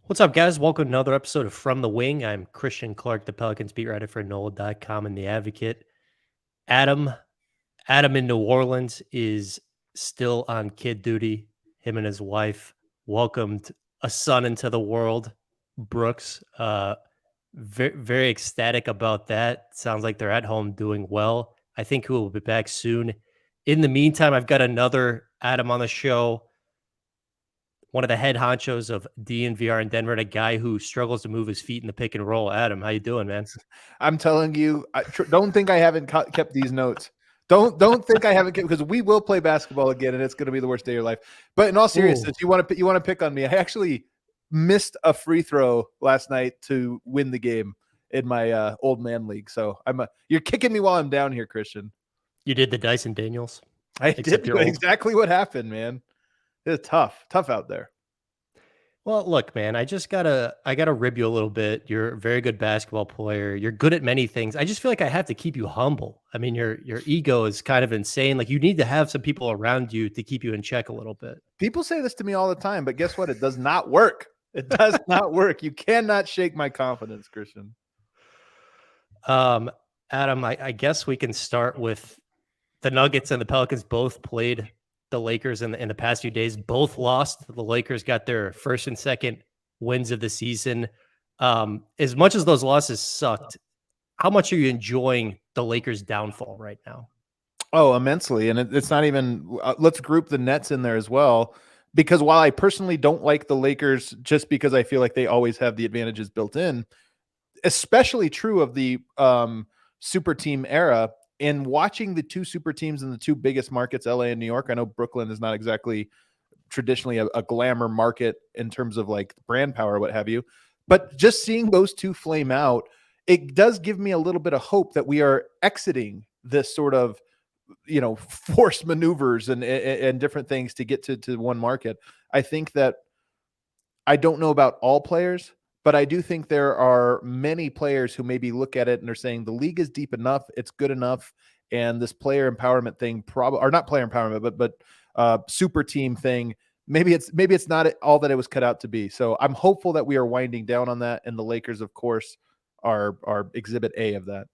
What's up, guys? Welcome to another episode of From the Wing. I'm Christian Clark, the Pelicans beat writer for NOLA.com and The Advocate. Adam, Adam in New Orleans is still on kid duty. Him and his wife welcomed a son into the world. Brooks, very, very ecstatic about that. Sounds like they're at home doing well. I think he will be back soon. In the meantime, I've got another Adam on the show, one of the head honchos of DNVR in Denver, and a guy who struggles to move his feet in the pick and roll. Adam, how you doing, man? I'm telling you, don't think I haven't kept these notes. Don't think I haven't kept, because we will play basketball again, and it's going to be the worst day of your life. But in all seriousness, you want to pick on me. I actually missed a free throw last night to win the game in my old man league. So you're kicking me while I'm down here, Christian. You did the Dyson Daniels. I did exactly what happened, man. It's tough out there. Well, look, man, I gotta rib you a little bit. You're a very good basketball player. You're good at many things. I just feel like I have to keep you humble. I mean, your ego is kind of insane. Like, you need to have some people around you to keep you in check a little bit. People say this to me all the time, but guess what? It does not work. It does not work. You cannot shake my confidence, Christian. Adam, I guess we can start with the Nuggets and the Pelicans both played the Lakers in the past few days. Both lost. The Lakers got their first and second wins of the season. As much as those losses sucked, how much are you enjoying the Lakers' downfall right now? Oh, immensely. And it's not even, let's group the Nets in there as well, because while I personally don't like the Lakers just because I feel like they always have the advantages built in, especially true of the super team era, and watching the two super teams in the two biggest markets, LA and New York. I know Brooklyn is not exactly traditionally a glamour market in terms of like brand power, what have you, but just seeing those two flame out, it does give me a little bit of hope that we are exiting this sort of, forced maneuvers and different things to get to one market. I think that I don't know about all players, but I do think there are many players who maybe look at it and are saying the league is deep enough, it's good enough, and this player empowerment thing, probably, or not player empowerment, but super team thing, maybe it's not all that it was cut out to be. So I'm hopeful that we are winding down on that, and the Lakers, of course, are exhibit A of that.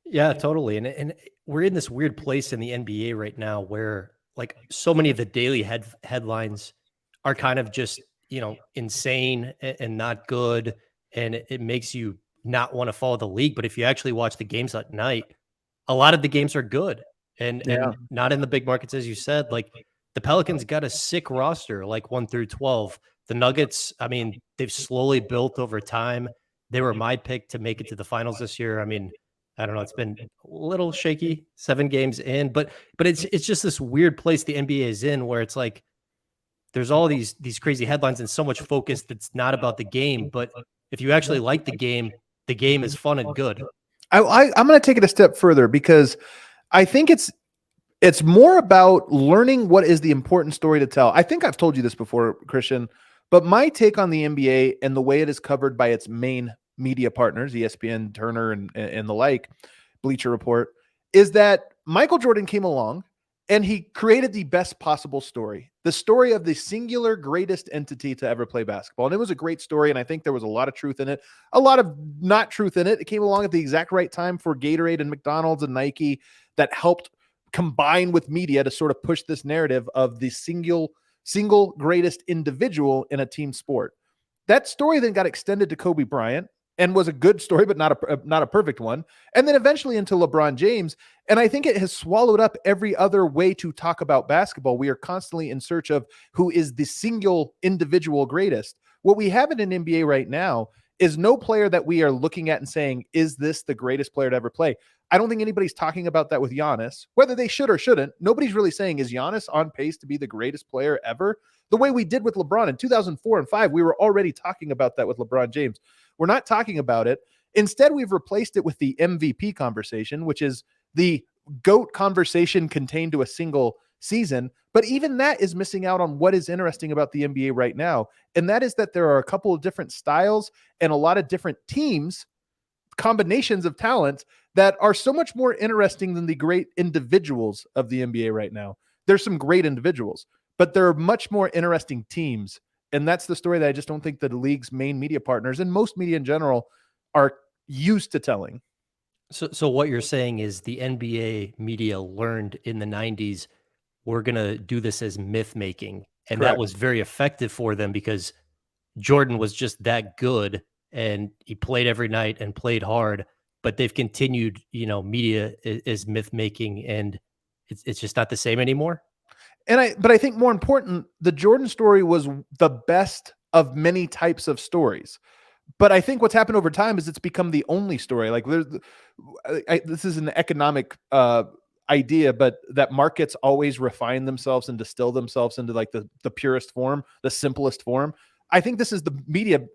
Yeah, totally. And we're in this weird place in the NBA right now where, like, so many of the daily headlines are kind of just, insane and not good. And it makes you not want to follow the league. But if you actually watch the games at night, a lot of the games are good and not in the big markets, as you said. Like, the Pelicans got a sick roster, like 1 through 12. The Nuggets, I mean, they've slowly built over time. They were my pick to make it to the finals this year. I mean, I don't know. It's been a little shaky 7 games in, but it's just this weird place the NBA is in where it's like there's all these crazy headlines and so much focus that's not about the game. But if you actually like the game is fun and good. I'm going to take it a step further, because I think it's more about learning what is the important story to tell. I think I've told you this before, Christian, but my take on the NBA and the way it is covered by its main media partners, ESPN, Turner, and the like, Bleacher Report, is that Michael Jordan came along and he created the best possible story, the story of the singular greatest entity to ever play basketball. And it was a great story, and I think there was a lot of truth in it, a lot of not truth in it. It came along at the exact right time for Gatorade and McDonald's and Nike that helped combine with media to sort of push this narrative of the single greatest individual in a team sport. That story then got extended to Kobe Bryant and was a good story, but not a perfect one. And then eventually into LeBron James. And I think it has swallowed up every other way to talk about basketball. We are constantly in search of who is the single individual greatest. What we have in an NBA right now is no player that we are looking at and saying, is this the greatest player to ever play? I don't think anybody's talking about that with Giannis, whether they should or shouldn't. Nobody's really saying, is Giannis on pace to be the greatest player ever? The way we did with LeBron in 2004 and 5, we were already talking about that with LeBron James. We're not talking about it. Instead, we've replaced it with the MVP conversation, which is the GOAT conversation contained to a single season. But even that is missing out on what is interesting about the NBA right now. And that is that there are a couple of different styles and a lot of different teams, combinations of talent that are so much more interesting than the great individuals of the NBA right now. There's some great individuals, but there are much more interesting teams And that's the story that I just don't think the league's main media partners and most media in general are used to telling. So what you're saying is the NBA media learned in the 90s, we're going to do this as myth making. And that Correct. was very effective for them because Jordan was just that good and he played every night and played hard. But they've continued, media is myth making, and it's just not the same anymore. But I think more important, the Jordan story was the best of many types of stories. But I think what's happened over time is it's become the only story. Like this is an economic idea, but that markets always refine themselves and distill themselves into like the purest form, the simplest form. I think this is the media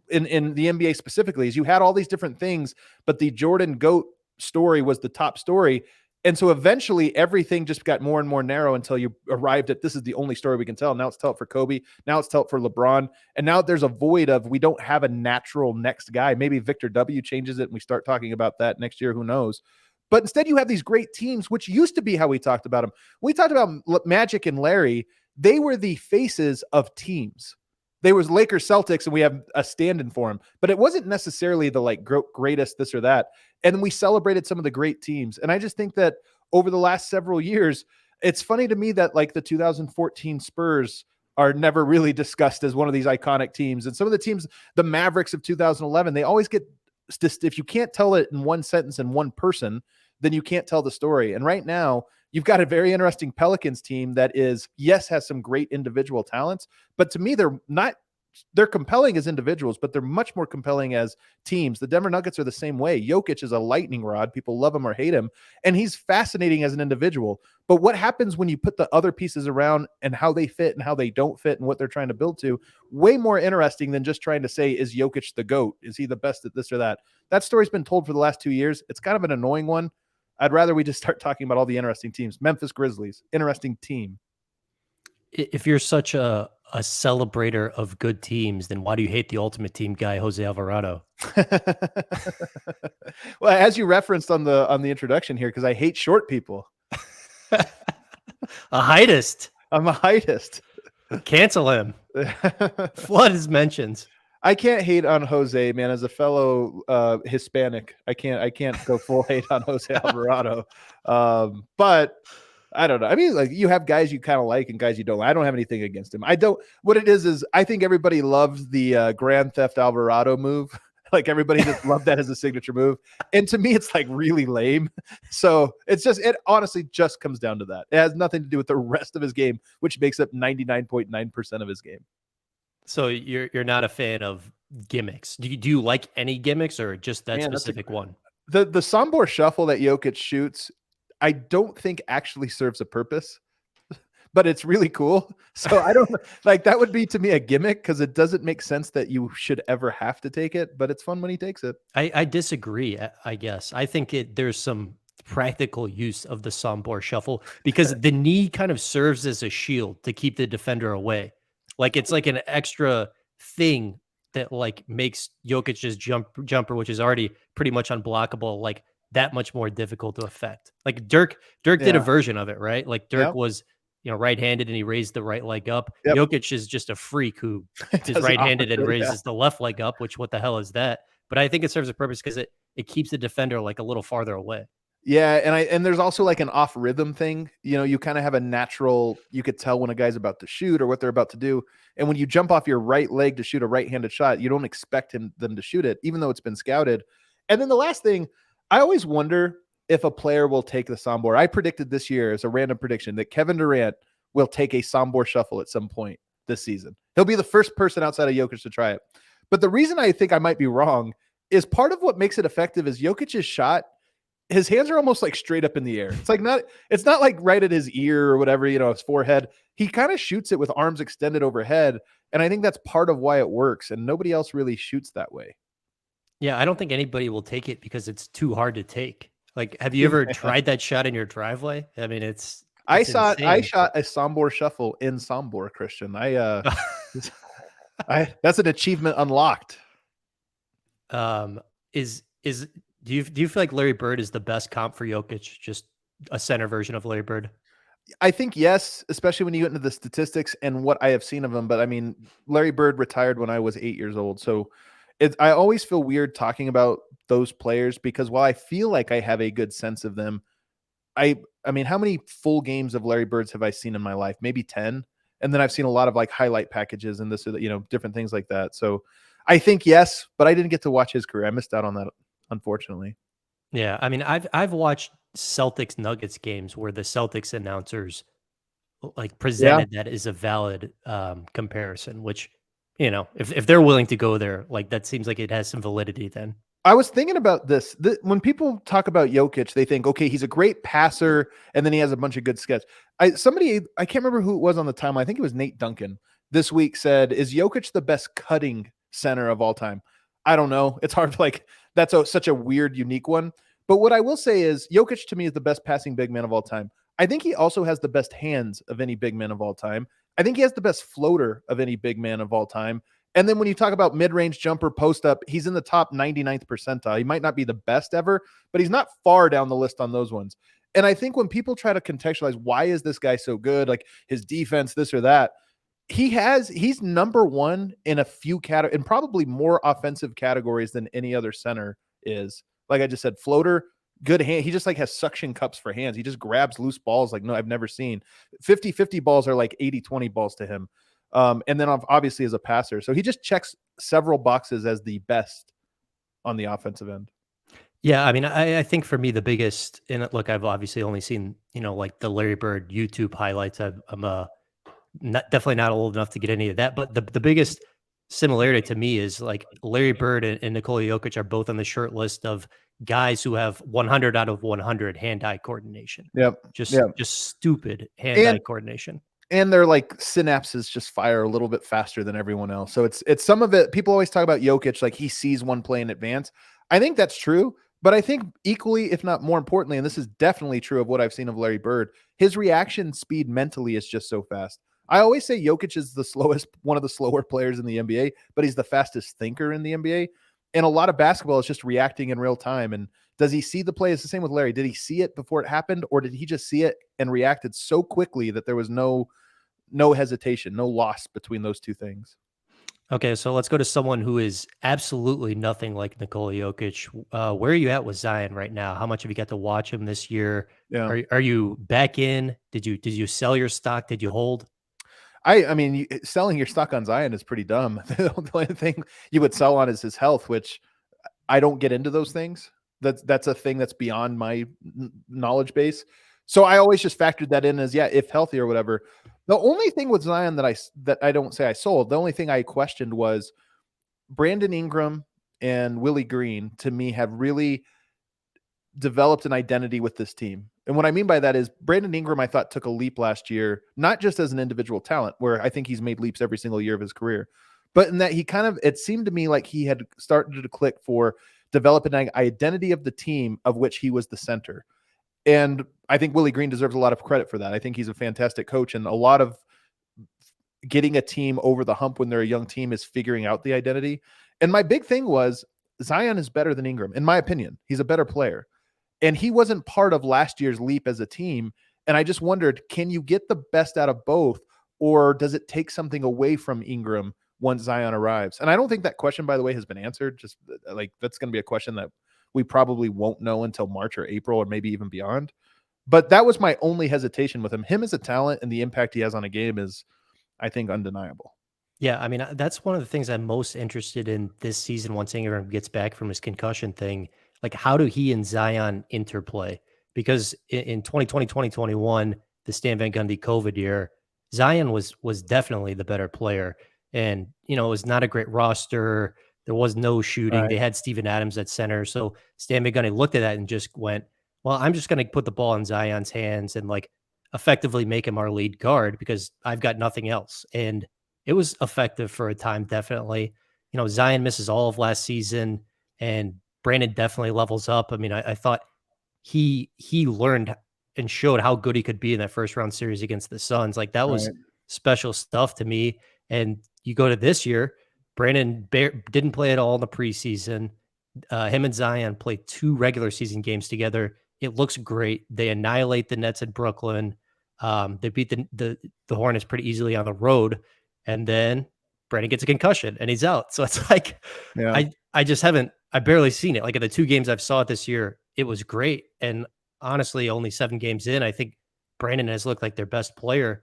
in the NBA specifically, is you had all these different things, but the Jordan GOAT story was the top story. And so eventually everything just got more and more narrow until you arrived at, this is the only story we can tell. Now it's tell it for Kobe. Now it's tell it for LeBron. And now there's a void of, we don't have a natural next guy. Maybe Victor W changes it and we start talking about that next year. Who knows? But instead you have these great teams, which used to be how we talked about them. We talked about Magic and Larry. They were the faces of teams. They was Lakers Celtics and we have a stand-in for them, but it wasn't necessarily the like greatest this or that. And we celebrated some of the great teams. And I just think that over the last several years, it's funny to me that like the 2014 Spurs are never really discussed as one of these iconic teams. And some of the teams, the Mavericks of 2011, they always get just, if you can't tell it in one sentence in one person, then you can't tell the story. And right now you've got a very interesting Pelicans team that is, yes, has some great individual talents, but to me, they're compelling as individuals, but they're much more compelling as teams. The Denver Nuggets are the same way. Jokic is a lightning rod. People love him or hate him, and he's fascinating as an individual. But what happens when you put the other pieces around and how they fit and how they don't fit and what they're trying to build to, way more interesting than just trying to say, is Jokic the GOAT? Is he the best at this or that? That story's been told for the last 2 years. It's kind of an annoying one. I'd rather we just start talking about all the interesting teams. Memphis Grizzlies, interesting team. If you're such a celebrator of good teams, then why do you hate the ultimate team guy, Jose Alvarado? Well, as you referenced on the introduction here, because I hate short people. A heightist. I'm a heightist. Cancel him. Flood his mentions. I can't hate on Jose, man. As a fellow Hispanic, I can't go full hate on Jose Alvarado. But I don't know. I mean, like, you have guys you kind of like and guys you don't. I don't have anything against him. I don't. What it is I think everybody loves the Grand Theft Alvarado move. Like everybody just loved that as a signature move. And to me, it's like really lame. So it honestly just comes down to that. It has nothing to do with the rest of his game, which makes up 99.9% of his game. So you're not a fan of gimmicks. Do you like any gimmicks or just that specific one? The Sombor shuffle that Jokic shoots, I don't think actually serves a purpose, but it's really cool. So I don't like, that would be to me a gimmick because it doesn't make sense that you should ever have to take it, but it's fun when he takes it. I disagree, I guess. I think there's some practical use of the Sombor shuffle because the knee kind of serves as a shield to keep the defender away. Like it's like an extra thing that like makes Jokic's jumper, which is already pretty much unblockable, like that much more difficult to affect. Like Dirk did a version of it, right? Like Dirk was, right-handed and he raised the right leg up. Jokic is just a freak who is right-handed and raises the left leg up, which what the hell is that? But I think it serves a purpose because it keeps the defender like a little farther away. Yeah, and there's also like an off rhythm thing. You kind of have a natural, you could tell when a guy's about to shoot or what they're about to do. And when you jump off your right leg to shoot a right-handed shot, you don't expect them to shoot it, even though it's been scouted. And then the last thing, I always wonder if a player will take the Sombor. I predicted this year as a random prediction that Kevin Durant will take a Sombor shuffle at some point this season. He'll be the first person outside of Jokic to try it. But the reason I think I might be wrong is part of what makes it effective is Jokic's shot. His hands are almost like straight up in the air. It's not like right at his ear or whatever, his forehead. He kind of shoots it with arms extended overhead. And I think that's part of why it works. And nobody else really shoots that way. Yeah, I don't think anybody will take it because it's too hard to take. Like, have you ever tried that shot in your driveway? I mean, I shot a Sombor shuffle in Sombor, Christian. That's an achievement unlocked. Do you feel like Larry Bird is the best comp for Jokic? Just a center version of Larry Bird? I think yes, especially when you get into the statistics and what I have seen of him. But I mean, Larry Bird retired when I was 8 years old, so I always feel weird talking about those players because while I feel like I have a good sense of them, I mean, how many full games of Larry Birds have I seen in my life? Maybe 10. And then I've seen a lot of like highlight packages and this or that, different things like that. So I think yes, but I didn't get to watch his career. I missed out on that, unfortunately. Yeah, I mean, I've watched Celtics Nuggets games where the Celtics announcers like Yeah. presented that as a valid comparison, which if they're willing to go there, like that seems like it has some validity then. I was thinking about this. When people talk about Jokic, they think, okay, he's a great passer, and then he has a bunch of good skills. I can't remember who it was on the timeline. I think it was Nate Duncan this week said, "Is Jokic the best cutting center of all time?" I don't know. It's hard. Like that's such a weird, unique one. But what I will say is, Jokic to me is the best passing big man of all time. I think he also has the best hands of any big man of all time. I think he has the best floater of any big man of all time. And then when you talk about mid-range jumper, post up, he's in the top 99th percentile. He might not be the best ever, but he's not far down the list on those ones. And I think when people try to contextualize why is this guy so good, like his defense, this or that, he's number one in a few in probably more offensive categories than any other center is. Like I just said, floater, good hand. He just like has suction cups for hands. He just grabs loose balls like no, I've never seen. 50-50 balls are like 80-20 balls to him. And then obviously as a passer. So he just checks several boxes as the best on the offensive end. Yeah, I mean, I think for me the biggest, and look, I've obviously only seen like the Larry Bird YouTube highlights. I'm definitely not old enough to get any of that, but the biggest similarity to me is like Larry Bird and Nikola Jokic are both on the short list of guys who have 100 out of 100 hand-eye coordination. Yep. Just Yep. just stupid hand-eye coordination. And their like synapses just fire a little bit faster than everyone else. So it's some of it. People always talk about Jokic like he sees one play in advance. I think that's true, but I think equally, if not more importantly, and this is definitely true of what I've seen of Larry Bird, his reaction speed mentally is just so fast. I always say Jokic is one of the slower players in the NBA, but he's the fastest thinker in the NBA. And a lot of basketball is just reacting in real time. And does he see the play? It's the same with Larry. Did he see it before it happened, or did he just see it and reacted so quickly that there was no hesitation, no loss between those two things? Okay, so let's go to someone who is absolutely nothing like Nikola Jokic. Where are you at with Zion right now? How much have you got to watch him this year? Yeah. Are you back in? Did you sell your stock? Did you hold? I mean, selling your stock on Zion is pretty dumb. The only thing you would sell on is his health, which I don't get into those things. That's a thing that's beyond my knowledge base. So I always just factored that in as, yeah, if healthy or whatever. The only thing with Zion that I don't say I sold, the only thing I questioned was Brandon Ingram and Willie Green, to me, have really developed an identity with this team. And what I mean by that is Brandon Ingram, I thought, took a leap last year, not just as an individual talent, where I think he's made leaps every single year of his career, but in that it seemed to me like he had started to click for developing an identity of the team of which he was the center. And I think Willie Green deserves a lot of credit for that. I think he's a fantastic coach, and a lot of getting a team over the hump when they're a young team is figuring out the identity. And my big thing was Zion is better than Ingram, in my opinion. He's a better player. And he wasn't part of last year's leap as a team. And I just wondered, can you get the best out of both, or does it take something away from Ingram once Zion arrives? And I don't think that question, by the way, has been answered. Just like that's going to be a question that we probably won't know until March or April or maybe even beyond. But that was my only hesitation with him. Him as a talent and the impact he has on a game is, I think, undeniable. Yeah, I mean, that's one of the things I'm most interested in this season once Ingram gets back from his concussion thing. Like, how do he and Zion interplay? Because in 2020, 2021, the Stan Van Gundy COVID year, Zion was definitely the better player. And, it was not a great roster. There was no shooting. Right. They had Steven Adams at center. So Stan Van Gundy looked at that and just went, well, I'm just going to put the ball in Zion's hands and like effectively make him our lead guard because I've got nothing else. And it was effective for a time, definitely. Zion misses all of last season, and Brandon definitely levels up. I mean, I thought he learned and showed how good he could be in that first round series against the Suns. Like that was Right. special stuff to me. And you go to this year, Brandon didn't play at all in the preseason. Him and Zion played 2 regular season games together. It looks great. They annihilate the Nets in Brooklyn. They beat the Hornets pretty easily on the road, and then Brandon gets a concussion and he's out. So it's like Yeah. I barely seen it. Like in the 2 games I've saw it this year, it was great. And honestly, only 7 games in, I think Brandon has looked like their best player.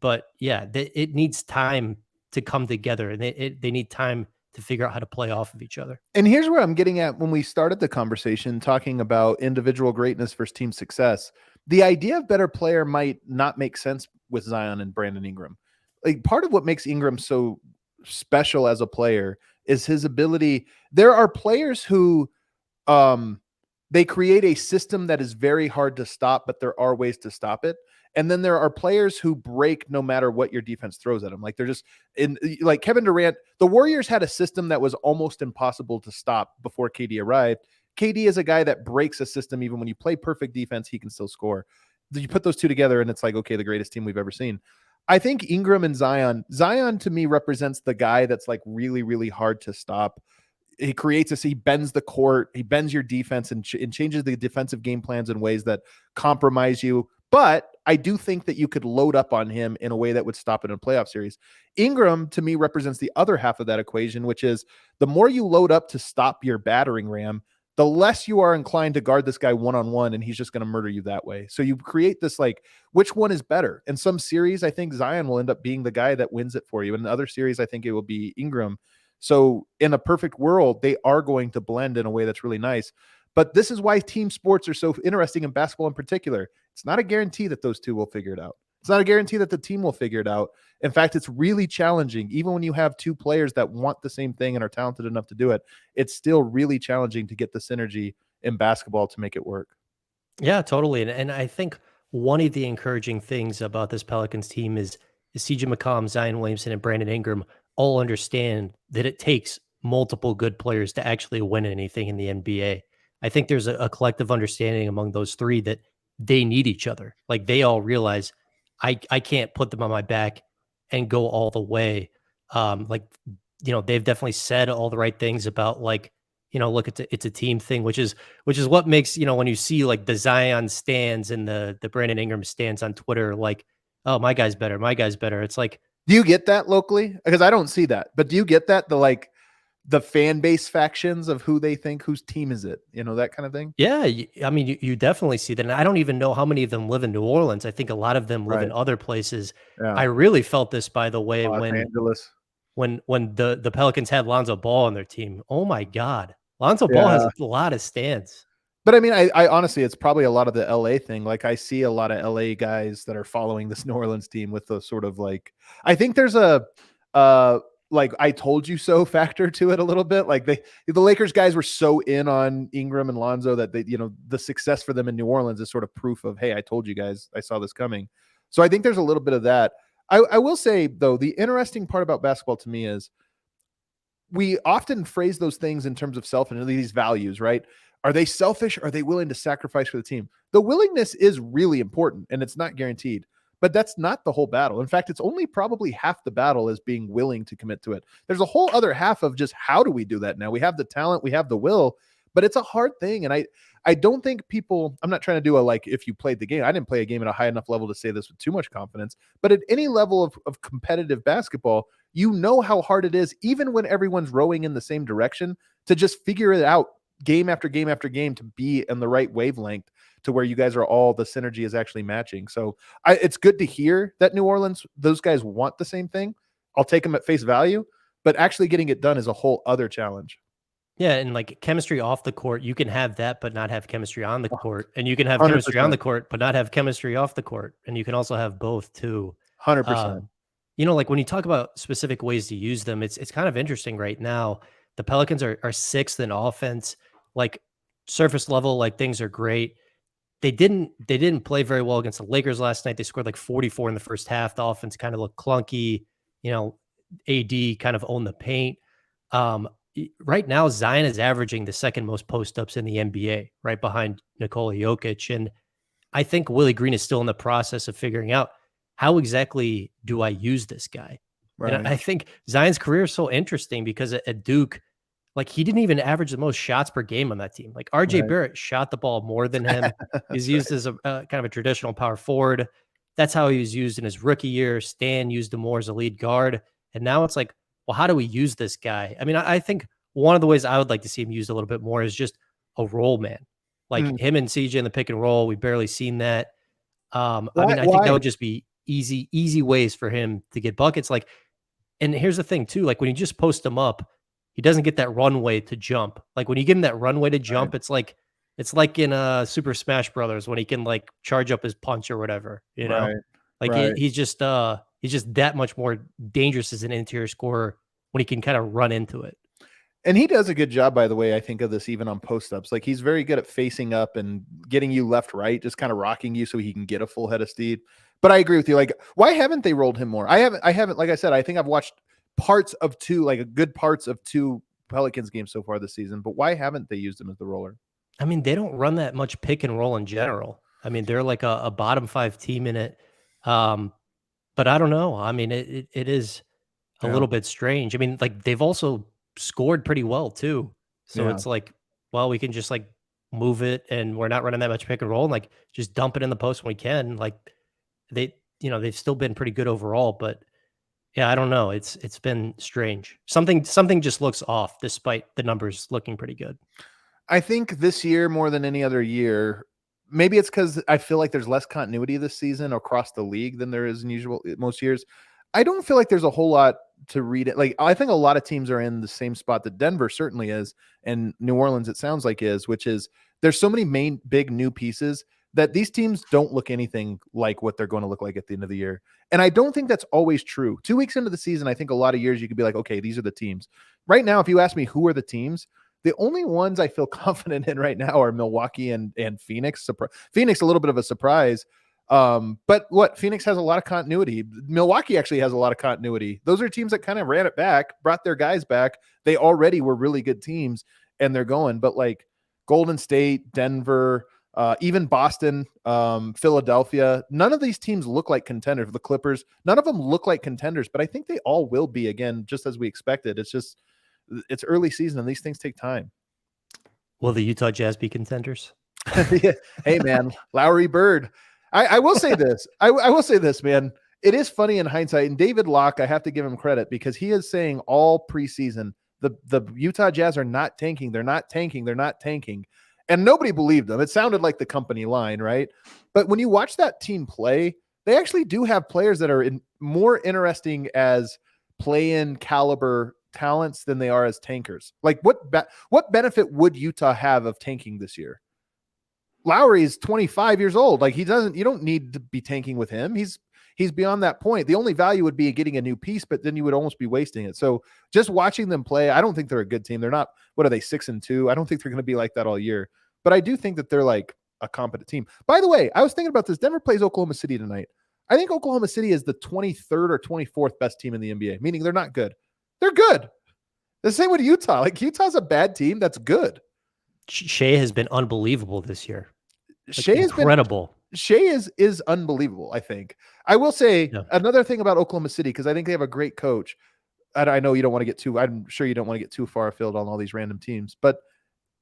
But yeah, it needs time to come together, and they need time to figure out how to play off of each other. And here's where I'm getting at when we started the conversation talking about individual greatness versus team success. The idea of better player might not make sense with Zion and Brandon Ingram. Like part of what makes Ingram so special as a player is his ability. There are players who they create a system that is very hard to stop, but there are ways to stop it. And then there are players who break no matter what your defense throws at them. Like they're just like Kevin Durant. The Warriors had a system that was almost impossible to stop before KD arrived. KD is a guy that breaks a system. Even when you play perfect defense, he can still score. You put those two together and it's like, okay, the greatest team we've ever seen. I think Ingram and Zion to me represents the guy that's like really, really hard to stop. He creates he bends the court, he bends your defense and changes the defensive game plans in ways that compromise you. But I do think that you could load up on him in a way that would stop it in a playoff series. Ingram, to me, represents the other half of that equation, which is the more you load up to stop your battering ram, the less you are inclined to guard this guy one-on-one, and he's just going to murder you that way. So you create this, like, which one is better? In some series, I think Zion will end up being the guy that wins it for you. In other series, I think it will be Ingram. So in a perfect world, they are going to blend in a way that's really nice. But this is why team sports are so interesting in basketball in particular. It's not a guarantee that those two will figure it out. It's not a guarantee that the team will figure it out. In fact, it's really challenging. Even when you have two players that want the same thing and are talented enough to do it, it's still really challenging to get the synergy in basketball to make it work. Yeah, totally. And I think one of the encouraging things about this Pelicans team is CJ McCollum, Zion Williamson, and Brandon Ingram all understand that it takes multiple good players to actually win anything in the NBA. I think there's a collective understanding among those three that they need each other. Like they all realize I can't put them on my back and go all the way. They've definitely said all the right things about like, look, it's a team thing, which is what makes, when you see like the Zion stands and the Brandon Ingram stands on Twitter, like, oh, my guy's better. My guy's better. It's like, do you get that locally? Because I don't see that, but do you get that? The fan base factions of who they think, whose team is it? That kind of thing. Yeah. I mean, you definitely see that. And I don't even know how many of them live in New Orleans. I think a lot of them live in other places. Yeah. I really felt this, by the way, Los Angeles. when the Pelicans had Lonzo Ball on their team. Oh my God. Lonzo Ball has a lot of stands. But I mean, I honestly, it's probably a lot of the LA thing. Like I see a lot of LA guys that are following this New Orleans team with the sort of like, I think there's a like I told you so factor to it a little bit. Like the Lakers guys were so in on Ingram and Lonzo that they, the success for them in New Orleans is sort of proof of, hey, I told you guys, I saw this coming. So I think there's a little bit of that. I will say though, the interesting part about basketball to me is we often phrase those things in terms of self and these values, right? Are they selfish? Are they willing to sacrifice for the team? The willingness is really important and it's not guaranteed, but that's not the whole battle. In fact, it's only probably half the battle is being willing to commit to it. There's a whole other half of just how do we do that now? We have the talent, we have the will, but it's a hard thing. And I don't think people, I'm not trying to do a, like, if you played the game, I didn't play a game at a high enough level to say this with too much confidence, but at any level of competitive basketball, you know how hard it is, even when everyone's rowing in the same direction, to just figure it out game after game after game to be in the right wavelength to where you guys are all the synergy is actually matching. So it's good to hear that New Orleans, those guys want the same thing. I'll take them at face value, but actually getting it done is a whole other challenge. Yeah, and like chemistry off the court, you can have that, but not have chemistry on the court. And you can have chemistry 100%. on the court, but not have chemistry off the court. And you can also have both too. 100%. Like when you talk about specific ways to use them, it's kind of interesting right now. The Pelicans are 6th in offense, like surface level, like things are great. They didn't play very well against the Lakers last night. They scored like 44 in the first half. The offense kind of looked clunky. AD kind of owned the paint. Right now, Zion is averaging the second most post-ups in the NBA, right behind Nikola Jokic. And I think Willie Green is still in the process of figuring out how exactly do I use this guy? Right. And I think Zion's career is so interesting because at Duke, like he didn't even average the most shots per game on that team. Like RJ Barrett shot the ball more than him. He's used as a kind of a traditional power forward. that's how he was used in his rookie year. Stan used him more as a lead guard. And now it's like, well, how do we use this guy? I mean, I think one of the ways I would like to see him used a little bit more is just a role man. Like him and CJ in the pick and roll. We've barely seen that. I mean, I think that would just be easy ways for him to get buckets. Like, and here's the thing too, like when you just post him up, he doesn't get that runway to jump. Like when you give him that runway to jump, it's like in Super Smash Brothers when he can like charge up his punch or whatever, you know? Like he's just that much more dangerous as an interior scorer when he can kind of run into it. And he does a good job, by the way, I think of this even on post-ups. Like he's very good at facing up and getting you left, right, just kind of rocking you so he can get a full head of speed. But I agree with you. Like, why haven't they rolled him more? I haven't, like I said, I think I've watched parts of good parts of two Pelicans games so far this season, but why haven't they used him as the roller? I mean, they don't run that much pick and roll in general. I mean, they're like a bottom 5 team in it. But I don't know. I mean, it is a little bit strange. I mean, like they've also scored pretty well too. So it's like, well, we can just like move it and we're not running that much pick and roll and like just dump it in the post when we can. Like they've still been pretty good overall, but yeah, I don't know. It's been strange. Something just looks off despite the numbers looking pretty good. I think this year more than any other year, maybe it's because I feel like there's less continuity this season across the league than there is in most years. I don't feel like there's a whole lot to read it. Like I think a lot of teams are in the same spot that Denver certainly is, and New Orleans it sounds like is, which is there's so many big new pieces that these teams don't look anything like what they're going to look like at the end of the year. And I don't think that's always true. 2 weeks into the season, I think a lot of years you could be like, okay, these are the teams. Right now, if you ask me who are the teams, the only ones I feel confident in right now are Milwaukee and Phoenix. Phoenix, a little bit of a surprise. But Phoenix has a lot of continuity. Milwaukee actually has a lot of continuity. Those are teams that kind of ran it back, brought their guys back. They already were really good teams and they're going, but like Golden State, Denver, even Boston, Philadelphia, none of these teams look like contenders. The Clippers, none of them look like contenders, but I think they all will be again, just as we expected. It's early season and these things take time. Will the Utah Jazz be contenders? Yeah. Hey man, Lowry Bird. I will say this. I will say this, man. It is funny in hindsight. And David Locke, I have to give him credit because he is saying all preseason the Utah Jazz are not tanking. They're not tanking. They're not tanking. And nobody believed them. It sounded like the company line, right? But when you watch that team play, they actually do have players that are more interesting as play-in caliber talents than they are as tankers. Like what benefit would Utah have of tanking this year? Lowry is 25 years old. Like you don't need to be tanking with him. He's beyond that point. The only value would be getting a new piece, but then you would almost be wasting it. So just watching them play, I don't think they're a good team. They're not, what are they, 6-2? I don't think they're going to be like that all year, but I do think that they're like a competent team. By the way, I was thinking about this. Denver plays Oklahoma City tonight. I think Oklahoma City is the 23rd or 24th best team in the NBA, meaning they're not good. They're good. The same with Utah. Like Utah's a bad team. That's good. Shea has been unbelievable this year. Shea is incredible. Shea is unbelievable, I think. I will say another thing about Oklahoma City, because I think they have a great coach. And I know you don't want to get I'm sure you don't want to get too far afield on all these random teams, but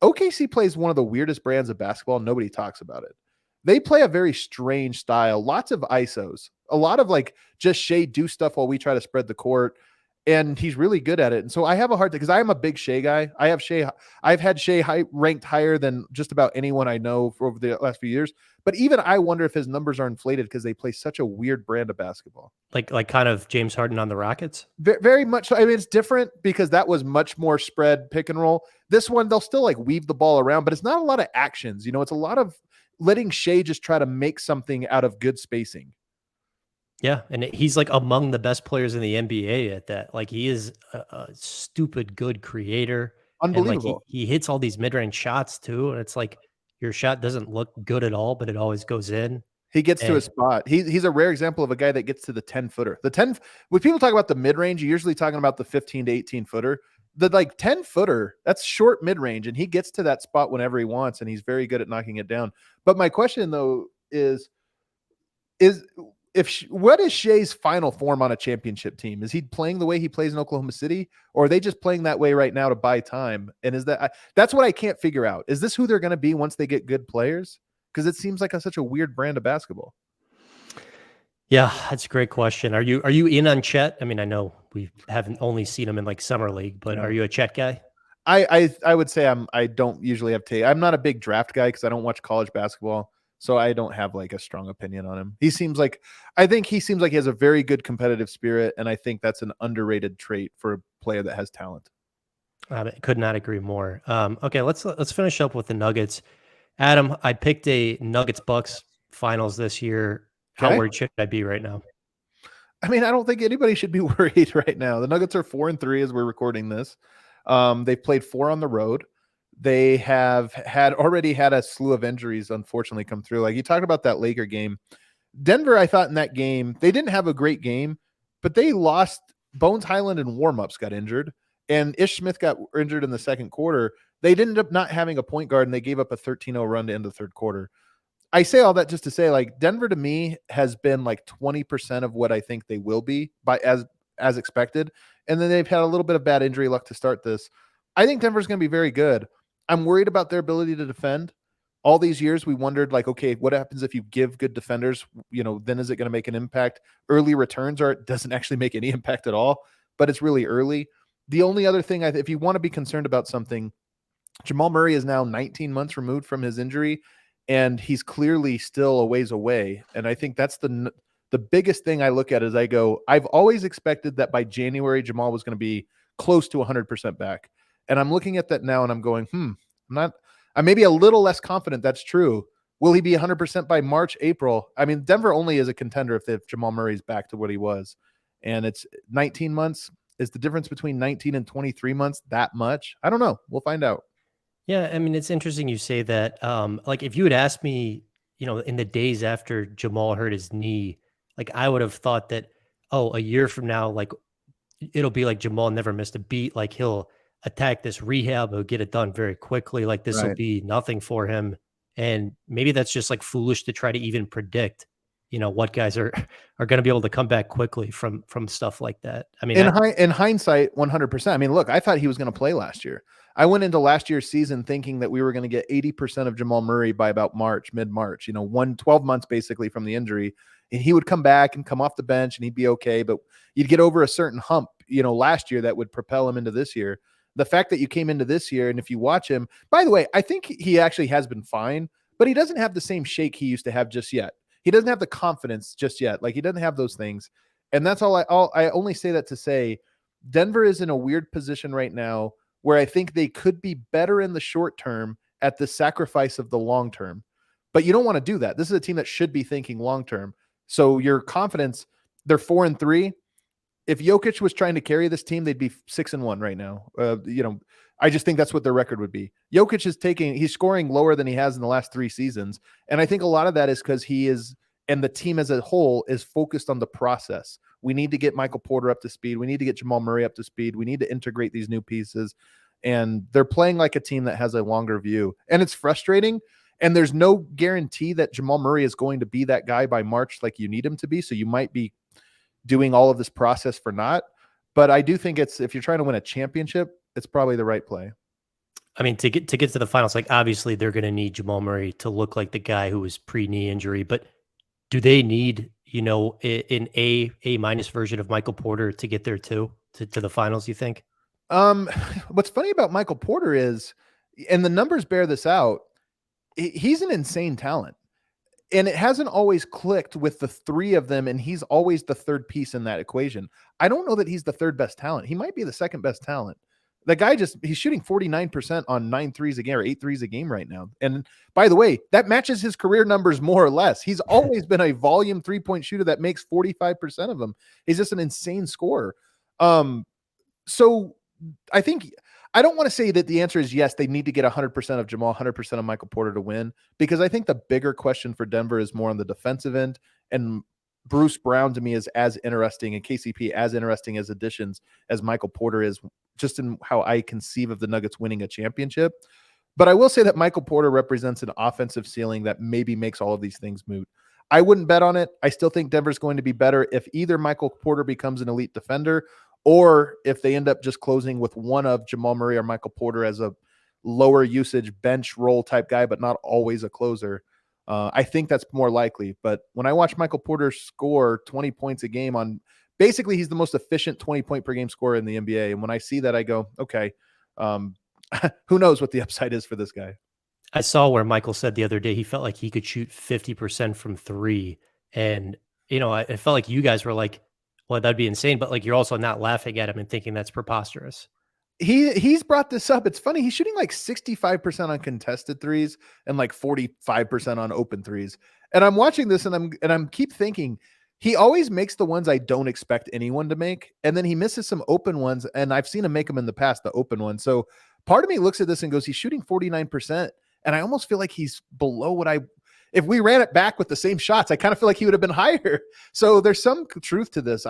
OKC plays one of the weirdest brands of basketball. Nobody talks about it. They play a very strange style, lots of ISOs, a lot of like just Shea do stuff while we try to spread the court. And he's really good at it. And so I have a hard time because I am a big Shea guy. I've had Shea ranked higher than just about anyone I know for over the last few years. But even I wonder if his numbers are inflated because they play such a weird brand of basketball. Like kind of James Harden on the Rockets? Very much so. I mean, it's different because that was much more spread pick and roll. This one, they'll still like weave the ball around, but it's not a lot of actions. You know, it's a lot of letting Shea just try to make something out of good spacing. Yeah, and he's like among the best players in the NBA at that. Like he is a stupid good creator. Unbelievable. And like he hits all these mid-range shots too, and it's like your shot doesn't look good at all, but it always goes in. He gets to a spot. He's a rare example of a guy that gets to the 10-footer. When people talk about the mid-range, you're usually talking about the 15 to 18-footer. The like 10-footer, that's short mid-range, and he gets to that spot whenever he wants, and he's very good at knocking it down. But my question though is what is Shea's final form on a championship team? Is he playing the way he plays in Oklahoma City, or are they just playing that way right now to buy time? And that's what I can't figure out. Is this who they're going to be once they get good players? Because it seems like such a weird brand of basketball. Yeah, that's a great question. Are you in on Chet? I mean, I know we haven't only seen him in like summer league, but are you a Chet guy? I would say I don't usually have take. I'm not a big draft guy because I don't watch college basketball, so I don't have like a strong opinion on him. I think he seems like he has a very good competitive spirit, and I think that's an underrated trait for a player that has talent. Could not agree more. Okay, let's finish up with the Nuggets. Adam, I picked a Nuggets Bucks finals this year. How Okay. worried should I be right now? I mean, I don't think anybody should be worried right now. The Nuggets are 4-3 as we're recording this. They've played 4 on the road. They have already had a slew of injuries, unfortunately, come through. Like you talked about that Laker game. Denver, I thought in that game, they didn't have a great game, but they lost. Bones Highland and warmups got injured, and Ish Smith got injured in the second quarter. They ended up not having a point guard, and they gave up a 13-0 run to end the third quarter. I say all that just to say, like, Denver to me has been like 20% of what I think they will be by as expected. And then they've had a little bit of bad injury luck to start this. I think Denver's going to be very good. I'm worried about their ability to defend. All these years we wondered, like, okay, what happens if you give good defenders, then is it going to make an impact? Early returns it doesn't actually make any impact at all, but it's really early. The only other thing, if you want to be concerned about something, Jamal Murray is now 19 months removed from his injury, and he's clearly still a ways away. And I think that's the biggest thing I look at as I go, I've always expected that by January, Jamal was going to be close to 100% back. And I'm looking at that now and I'm going, I'm maybe a little less confident that's true. Will he be 100% by March, April? I mean, Denver only is a contender if Jamal Murray's back to what he was. And it's 19 months. Is the difference between 19 and 23 months that much? I don't know. We'll find out. Yeah, I mean, it's interesting you say that. Like, if you had asked me, in the days after Jamal hurt his knee, like I would have thought that, oh, a year from now, like it'll be like Jamal never missed a beat. Like he'll attack this rehab, he'll get it done very quickly. Like this will Right. be nothing for him. And maybe that's just like foolish to try to even predict, what guys are are going to be able to come back quickly from stuff like that. I mean, In hindsight, 100%. I mean, look, I thought he was going to play last year. I went into last year's season thinking that we were going to get 80% of Jamal Murray by about mid-March, 12 months basically from the injury. And he would come back and come off the bench and he'd be okay. But you'd get over a certain hump, last year that would propel him into this year. The fact that you came into this year, and if you watch him, by the way, I think he actually has been fine, but he doesn't have the same shake he used to have just yet. He doesn't have the confidence just yet. Like he doesn't have those things. And that's all I only say that to say Denver is in a weird position right now where I think they could be better in the short term at the sacrifice of the long term. But you don't want to do that. This is a team that should be thinking long term. So your confidence, they're 4-3. If Jokic was trying to carry this team, they'd be 6-1 right now. I just think that's what their record would be. Jokic he's scoring lower than he has in the last 3 seasons. And I think a lot of that is because and the team as a whole is focused on the process. We need to get Michael Porter up to speed. We need to get Jamal Murray up to speed. We need to integrate these new pieces. And they're playing like a team that has a longer view. And it's frustrating. And there's no guarantee that Jamal Murray is going to be that guy by March like you need him to be. So you might be doing all of this process for naught. But I do think if you're trying to win a championship, it's probably the right play. I mean, to get to the finals, like obviously they're going to need Jamal Murray to look like the guy who was pre-knee injury, but do they need, an A minus version of Michael Porter to get there too, to the finals, you think? What's funny about Michael Porter is, and the numbers bear this out, he's an insane talent. And it hasn't always clicked with the 3 of them, and he's always the third piece in that equation. I don't know that he's the third best talent. He might be the second best talent. The guy he's shooting 49% on 9 threes a game or 8 threes a game right now. And by the way, that matches his career numbers more or less. He's always been a volume 3-point shooter that makes 45% of them. He's just an insane scorer. So I think I don't want to say that the answer is yes, they need to get 100% of Jamal, 100% of Michael Porter to win, because I think the bigger question for Denver is more on the defensive end. And Bruce Brown to me is as interesting, and KCP as interesting as additions as Michael Porter is, just in how I conceive of the Nuggets winning a championship. But I will say that Michael Porter represents an offensive ceiling that maybe makes all of these things moot. I wouldn't bet on it. I still think Denver's going to be better if either Michael Porter becomes an elite defender, or if they end up just closing with one of Jamal Murray or Michael Porter as a lower usage bench role type guy, but not always a closer. I think that's more likely. But when I watch Michael Porter score 20 points a game on basically he's the most efficient 20-point per game scorer in the NBA. And when I see that, I go, okay, who knows what the upside is for this guy. I saw where Michael said the other day he felt like he could shoot 50% from three. And, I felt like you guys were like, well, that'd be insane. But like, you're also not laughing at him and thinking that's preposterous. He's brought this up. It's funny. He's shooting like 65% on contested threes and like 45% on open threes. And I'm watching this and I'm keep thinking he always makes the ones I don't expect anyone to make. And then he misses some open ones. And I've seen him make them in the past, the open ones. So part of me looks at this and goes, he's shooting 49%. And I almost feel like he's below what if we ran it back with the same shots, I kind of feel like he would have been higher. So there's some truth to this.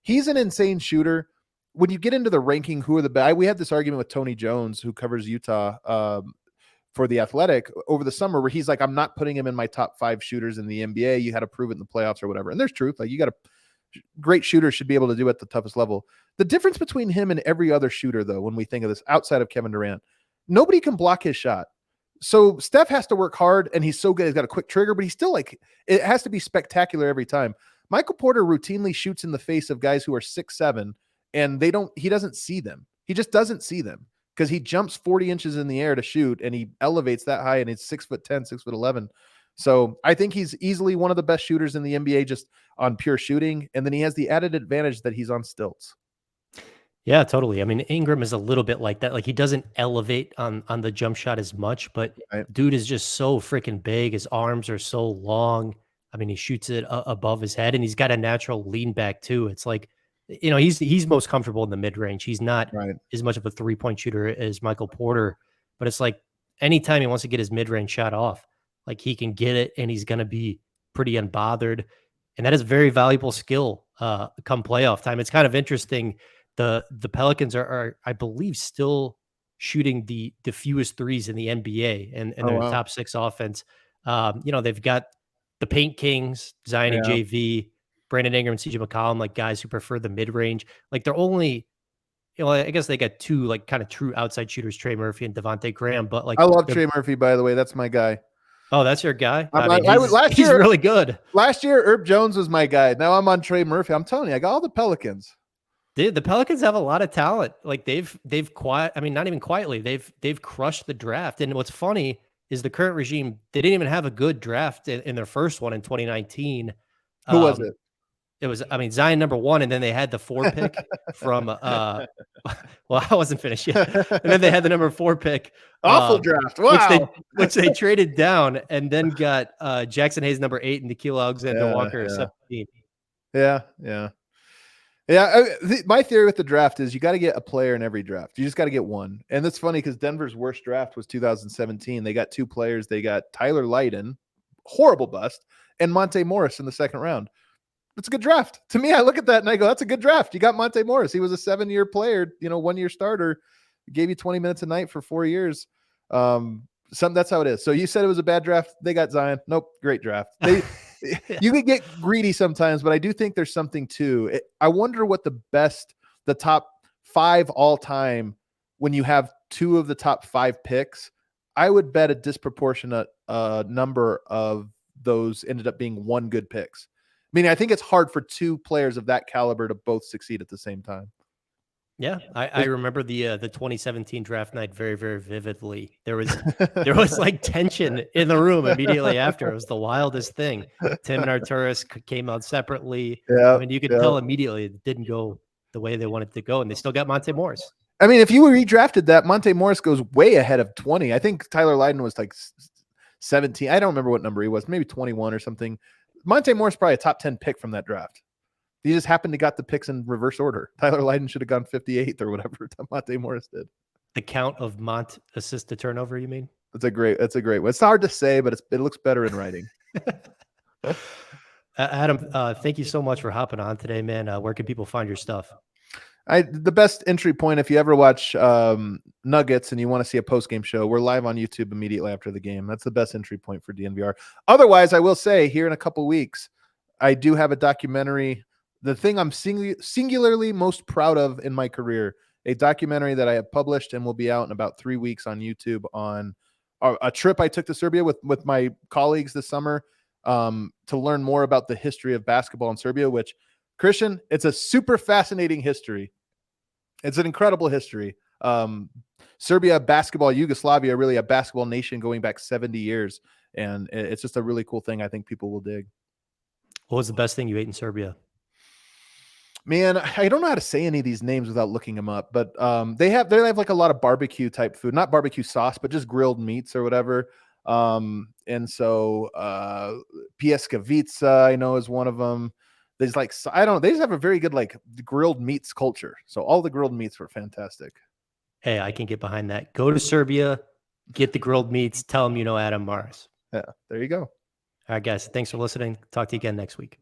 He's an insane shooter. When you get into the ranking, who are the best? We had this argument with Tony Jones, who covers Utah for The Athletic over the summer, where he's like, I'm not putting him in my top 5 shooters in the NBA. You had to prove it in the playoffs or whatever. And there's truth. Like great shooters should be able to do it at the toughest level. The difference between him and every other shooter, though, when we think of this outside of Kevin Durant, nobody can block his shot. So Steph has to work hard, and he's so good. He's got a quick trigger, but he's still it has to be spectacular every time. Michael Porter routinely shoots in the face of guys who are 6'7", and he doesn't see them. He just doesn't see them because he jumps 40 inches in the air to shoot, and he elevates that high, and he's 6'10", 6'11". So I think he's easily one of the best shooters in the NBA just on pure shooting. And then he has the added advantage that he's on stilts. Yeah, totally. I mean, Ingram is a little bit like that. Like he doesn't elevate on the jump shot as much, but dude is just so freaking big. His arms are so long. I mean, he shoots it above his head, and he's got a natural lean back too. It's like, he's most comfortable in the mid range. He's not as much of a 3-point shooter as Michael Porter, but it's like anytime he wants to get his mid range shot off, like he can get it, and he's going to be pretty unbothered. And that is a very valuable skill come playoff time. It's kind of interesting. The Pelicans are I believe still shooting the fewest threes in the NBA, and they're the top 6 offense. They've got the Paint Kings, Zion and JV, Brandon Ingram, CJ McCollum, like guys who prefer the mid range. Like they're only, I guess they got 2 like kind of true outside shooters, Trey Murphy and Devontae Graham. But like I love Trey Murphy, by the way. That's my guy. Oh, that's your guy? He's really good. Last year, Herb Jones was my guy. Now I'm on Trey Murphy. I'm telling you, I got all the Pelicans. Dude, the Pelicans have a lot of talent. Like they've not even quietly, they've crushed the draft. And what's funny is the current regime, they didn't even have a good draft in their first one in 2019. Who was it? It was, Zion number 1, and then they had the 4 pick from well, I wasn't finished yet. And then they had the number 4 pick. Awful draft. Wow. Which they traded down and then got Jackson Hayes number 8 and Nikhil Alexander Walker 17. Yeah. My theory with the draft is you got to get a player in every draft. You just got to get one. And that's funny because Denver's worst draft was 2017. They got 2 players. They got Tyler Lydon, horrible bust, and Monte Morris in the second round. That's a good draft. To me, I look at that and I go, that's a good draft. You got Monte Morris. He was a 7-year player, 1-year starter, gave you 20 minutes a night for 4 years. That's how it is. So you said it was a bad draft. They got Zion. Nope. Great draft. You could get greedy sometimes, but I do think there's something to it. I wonder what the top 5 all time, when you have 2 of the top 5 picks, I would bet a disproportionate number of those ended up being 1 good picks. Meaning, I think it's hard for 2 players of that caliber to both succeed at the same time. Yeah, I remember the 2017 draft night very, very vividly. There was like tension in the room immediately after. It was the wildest thing. Tim and Arturis came out separately. Yeah, I mean, you could tell immediately it didn't go the way they wanted to go, and they still got Monte Morris. I mean, if you redrafted that, Monte Morris goes way ahead of 20. I think Tyler Lydon was like 17. I don't remember what number he was, maybe 21 or something. Monte Morris probably a top 10 pick from that draft. He just happened to got the picks in reverse order. Tyler Lydon should have gone 58th or whatever Monte Morris did. The count of Mont assist to turnover, you mean? That's a great one. It's hard to say, but it looks better in writing. Adam, thank you so much for hopping on today, man. Where can people find your stuff? The best entry point, if you ever watch Nuggets and you want to see a post-game show, we're live on YouTube immediately after the game. That's the best entry point for DNVR. Otherwise, I will say here in a couple weeks, I do have a documentary. The thing I'm singularly most proud of in my career, a documentary that I have published and will be out in about 3 weeks on YouTube on a trip I took to Serbia with my colleagues this summer to learn more about the history of basketball in Serbia, which, Christian, it's a super fascinating history. It's an incredible history. Serbia basketball, Yugoslavia, really a basketball nation going back 70 years. And it's just a really cool thing. I think people will dig. What was the best thing you ate in Serbia? Man, I don't know how to say any of these names without looking them up, but they have like a lot of barbecue type food, not barbecue sauce, but just grilled meats or whatever. And so Pieskavica, I know, is one of them. There's like, I don't know, they just have a very good like grilled meats culture. So all the grilled meats were fantastic. Hey, I can get behind that. Go to Serbia, get the grilled meats, tell them you know Adam Mares. Yeah, there you go. All right, guys, thanks for listening. Talk to you again next week.